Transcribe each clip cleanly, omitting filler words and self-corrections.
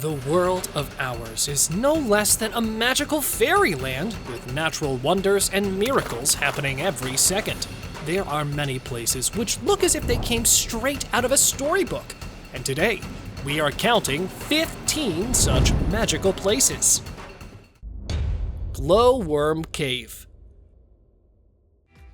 The world of ours is no less than a magical fairyland with natural wonders and miracles happening every second. There are many places which look as if they came straight out of a storybook, and today we are counting 15 such magical places. Glowworm Cave.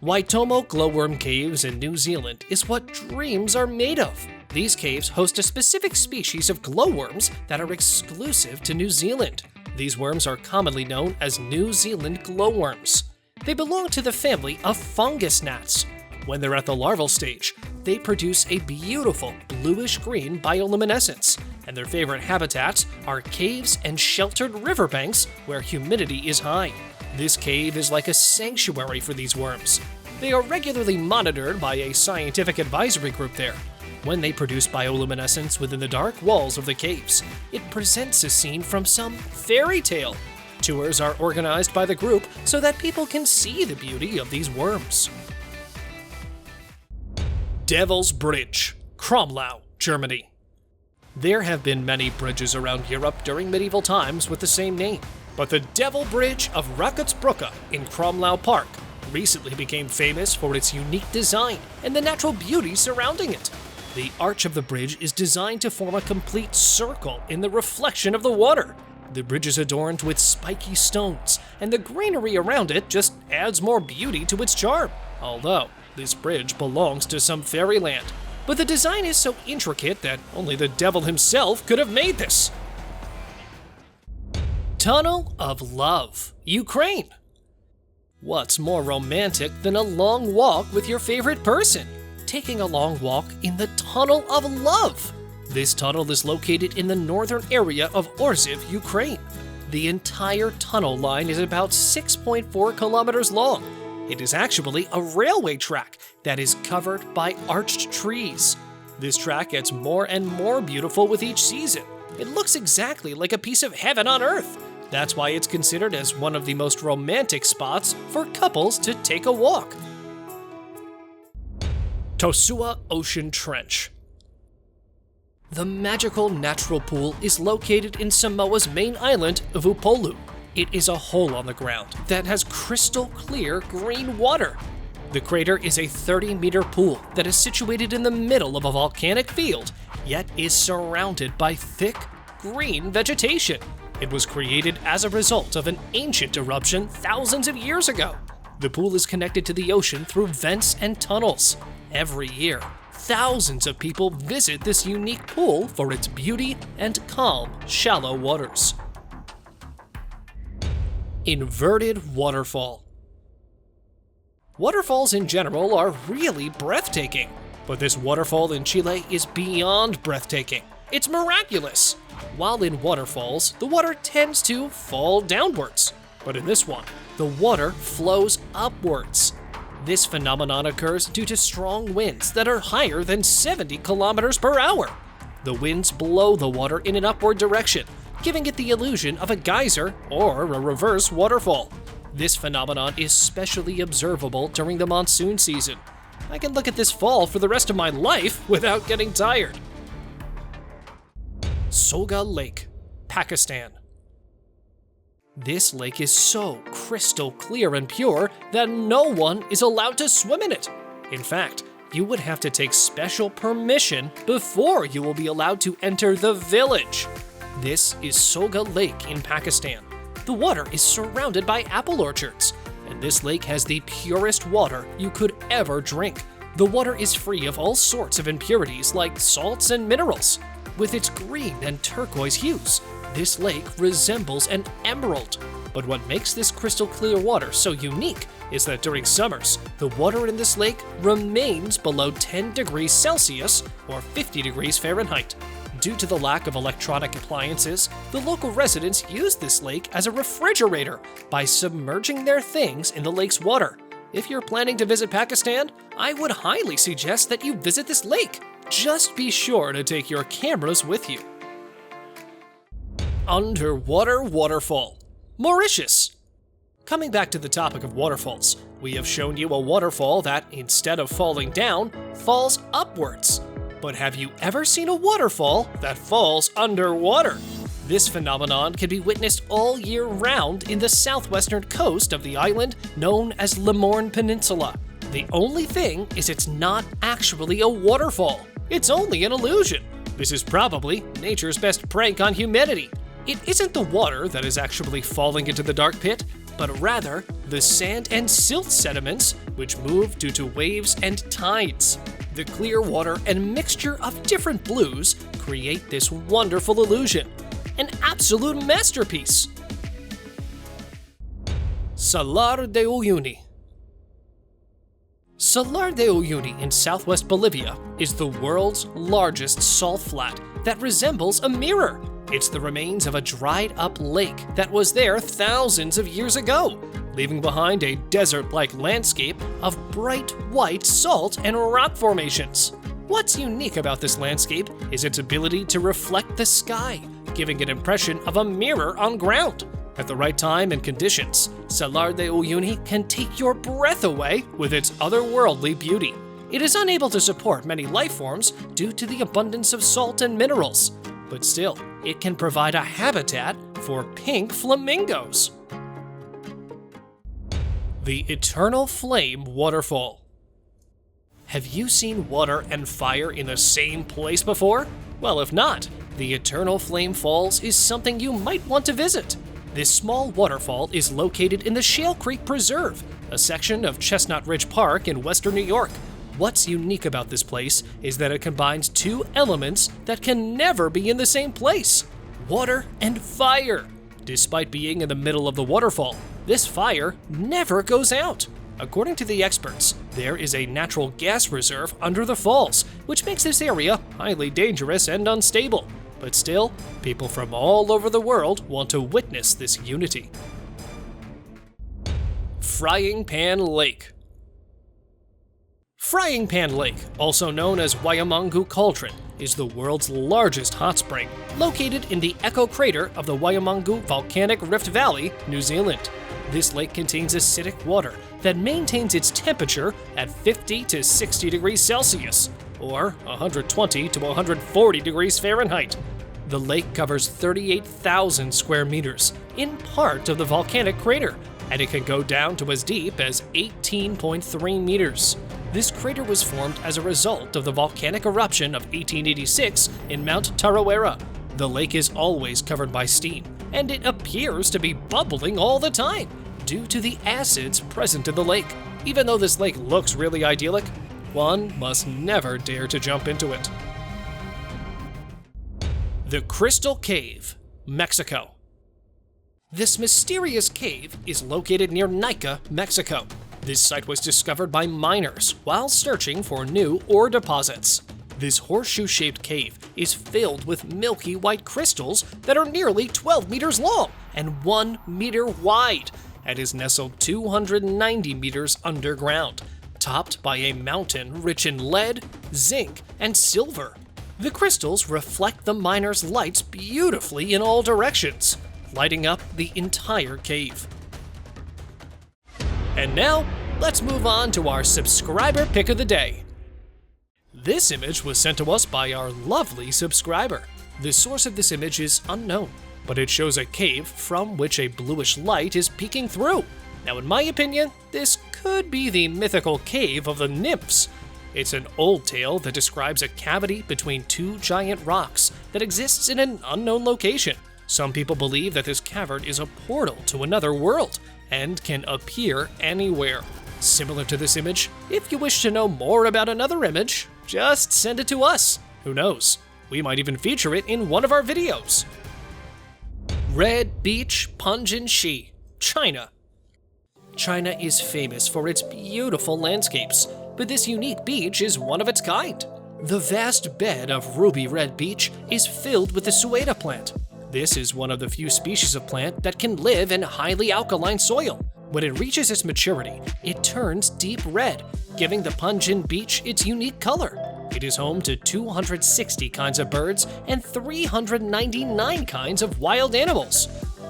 Waitomo Glowworm Caves in New Zealand is what dreams are made of. These caves host a specific species of glowworms that are exclusive to New Zealand. These worms are commonly known as New Zealand glowworms. They belong to the family of fungus gnats. When they're at the larval stage, they produce a beautiful bluish-green bioluminescence, and their favorite habitats are caves and sheltered riverbanks where humidity is high. This cave is like a sanctuary for these worms. They are regularly monitored by a scientific advisory group there. When they produce bioluminescence within the dark walls of the caves, it presents a scene from some fairy tale. Tours are organized by the group so that people can see the beauty of these worms. Devil's Bridge, KROMLAU, Germany. There have been many bridges around Europe during medieval times with the same name, but the Devil Bridge of Raketsbrücke in KROMLAU Park recently became famous for its unique design and the natural beauty surrounding it. The arch of the bridge is designed to form a complete circle in the reflection of the water. The bridge is adorned with spiky stones, and the greenery around it just adds more beauty to its charm. Although, this bridge belongs to some fairyland, but the design is so intricate that only the devil himself could have made this. Tunnel of Love, Ukraine. What's more romantic than a long walk with your favorite person? Taking a long walk in the Tunnel of Love. This tunnel is located in the northern area of Orziv, Ukraine. The entire tunnel line is about 6.4 kilometers long. It is actually a railway track that is covered by arched trees. This track gets more and more beautiful with each season. It looks exactly like a piece of heaven on earth. That's why it's considered as one of the most romantic spots for couples to take a walk. Tosua Ocean Trench. The magical natural pool is located in Samoa's main island, Upolu. It is a hole on the ground that has crystal clear green water. The crater is a 30-meter pool that is situated in the middle of a volcanic field, yet is surrounded by thick, green vegetation. It was created as a result of an ancient eruption thousands of years ago. The pool is connected to the ocean through vents and tunnels. Every year, thousands of people visit this unique pool for its beauty and calm, shallow waters. Inverted Waterfall. Waterfalls in general are really breathtaking, but this waterfall in Chile is beyond breathtaking. It's miraculous. While in waterfalls, the water tends to fall downwards, but in this one, the water flows upwards. This phenomenon occurs due to strong winds that are higher than 70 kilometers per hour. The winds blow the water in an upward direction, giving it the illusion of a geyser or a reverse waterfall. This phenomenon is specially observable during the monsoon season. I can look at this fall for the rest of my life without getting tired. SOGHA Lake, Pakistan. This lake is so crystal clear and pure that no one is allowed to swim in it. In fact, you would have to take special permission before you will be allowed to enter the village. This is SOGHA Lake in Pakistan. The water is surrounded by apple orchards, and this lake has the purest water you could ever drink. The water is free of all sorts of impurities like salts and minerals. With its green and turquoise hues, this lake resembles an emerald. But what makes this crystal clear water so unique is that during summers, the water in this lake remains below 10 degrees Celsius or 50 degrees Fahrenheit. Due to the lack of electronic appliances, the local residents use this lake as a refrigerator by submerging their things in the lake's water. If you're planning to visit Pakistan, I would highly suggest that you visit this lake. Just be sure to take your cameras with you. Underwater Waterfall, Mauritius. Coming back to the topic of waterfalls, we have shown you a waterfall that, instead of falling down, falls upwards. But have you ever seen a waterfall that falls underwater? This phenomenon can be witnessed all year round in the southwestern coast of the island known as Le Morne Peninsula. The only thing is it's not actually a waterfall. It's only an illusion. This is probably nature's best prank on humanity. It isn't the water that is actually falling into the dark pit, but rather the sand and silt sediments which move due to waves and tides. The clear water and mixture of different blues create this wonderful illusion. An absolute masterpiece! Salar de Uyuni. Salar de Uyuni in southwest Bolivia is the world's largest salt flat that resembles a mirror. It's the remains of a dried-up lake that was there thousands of years ago, leaving behind a desert-like landscape of bright white salt and rock formations. What's unique about this landscape is its ability to reflect the sky, giving an impression of a mirror on ground. At the right time and conditions, Salar de Uyuni can take your breath away with its otherworldly beauty. It is unable to support many life forms due to the abundance of salt and minerals, but still, it can provide a habitat for pink flamingos. The Eternal Flame Waterfall. Have you seen water and fire in the same place before? Well, if not, the Eternal Flame Falls is something you might want to visit. This small waterfall is located in the Shale Creek Preserve, a section of Chestnut Ridge Park in western New York. What's unique about this place is that it combines two elements that can never be in the same place: water and fire. Despite being in the middle of the waterfall, this fire never goes out. According to the experts, there is a natural gas reserve under the falls, which makes this area highly dangerous and unstable. But still, people from all over the world want to witness this unity. Frying Pan Lake. Frying Pan Lake, also known as Waiamangu Cauldron, is the world's largest hot spring, located in the Echo Crater of the Waiamangu Volcanic Rift Valley, New Zealand. This lake contains acidic water that maintains its temperature at 50 to 60 degrees Celsius, or 120 to 140 degrees Fahrenheit. The lake covers 38,000 square meters, in part of the volcanic crater, and it can go down to as deep as 18.3 meters. This crater was formed as a result of the volcanic eruption of 1886 in Mount Tarawera. The lake is always covered by steam, and it appears to be bubbling all the time due to the acids present in the lake. Even though this lake looks really idyllic, one must never dare to jump into it. The Crystal Cave, Mexico. This mysterious cave is located near Nica, Mexico. This site was discovered by miners while searching for new ore deposits. This horseshoe-shaped cave is filled with milky white crystals that are nearly 12 meters long and 1 meter wide, and is nestled 290 meters underground, topped by a mountain rich in lead, zinc, and silver. The crystals reflect the miners' lights beautifully in all directions, lighting up the entire cave. And now, let's move on to our subscriber pick of the day. This image was sent to us by our lovely subscriber. The source of this image is unknown, but it shows a cave from which a bluish light is peeking through. Now, in my opinion, this could be the mythical cave of the nymphs. It's an old tale that describes a cavity between two giant rocks that exists in an unknown location. Some people believe that this cavern is a portal to another world and can appear anywhere. Similar to this image, if you wish to know more about another image, just send it to us. Who knows? We might even feature it in one of our videos. Red Beach, PANJIN, China. China is famous for its beautiful landscapes, but this unique beach is one of its kind. The vast bed of ruby red beach is filled with the sueta plant. This is one of the few species of plant that can live in highly alkaline soil. When it reaches its maturity, it turns deep red, giving the PANJIN beach its unique color. It is home to 260 kinds of birds and 399 kinds of wild animals.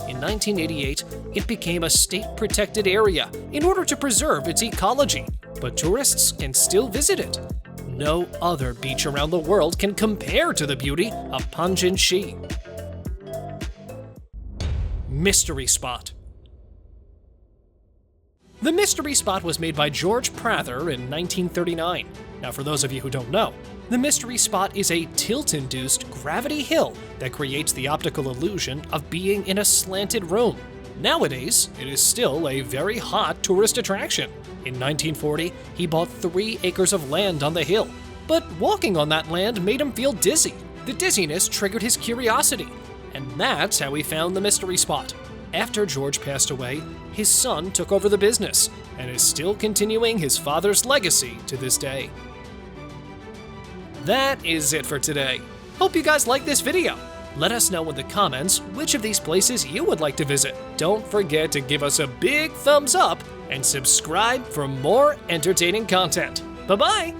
In 1988, it became a state-protected area in order to preserve its ecology, but tourists can still visit it. No other beach around the world can compare to the beauty of PANJIN. mystery spot. The mystery spot was made by George Prather in 1939. Now, for those of you who don't know, the mystery spot is a tilt-induced gravity hill that creates the optical illusion of being in a slanted room. Nowadays, it is still a very hot tourist attraction. In 1940, he bought 3 acres of land on the hill, but walking on that land made him feel dizzy. The dizziness triggered his curiosity, and that's how he found the mystery spot. After George passed away, his son took over the business and is still continuing his father's legacy to this day. That is it for today. Hope you guys liked this video. Let us know in the comments which of these places you would like to visit. Don't forget to give us a big thumbs up and subscribe for more entertaining content. Bye-bye!